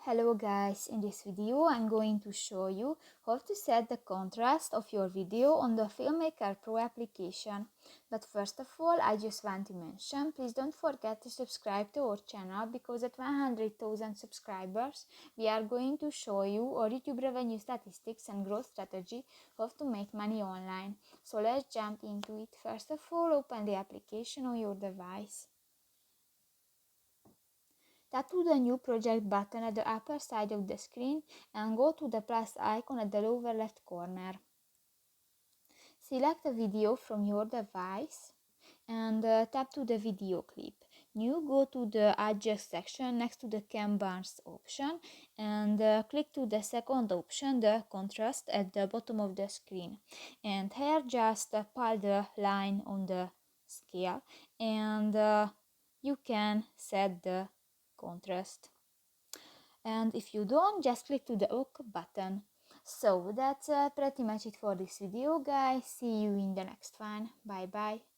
Hello guys, in this video I'm going to show you how to set the contrast of your video on the Filmmaker Pro application. But first of all, I just want to mention, please don't forget to subscribe to our channel because at 100,000 subscribers we are going to show you our YouTube revenue statistics and growth strategy how to make money online. So let's jump into it. First of all, open the application on your device. Tap to the New Project button at the upper side of the screen and go to the plus icon at the lower left corner. Select a video from your device and tap to the video clip. New, go to the adjust section next to the Cam Barnes option and click to the second option, the contrast, at the bottom of the screen. And here just pile the line on the scale and you can set the contrast. And if you don't, just click to the OK button. So that's pretty much it for this video, guys. See you in the next one. Bye bye.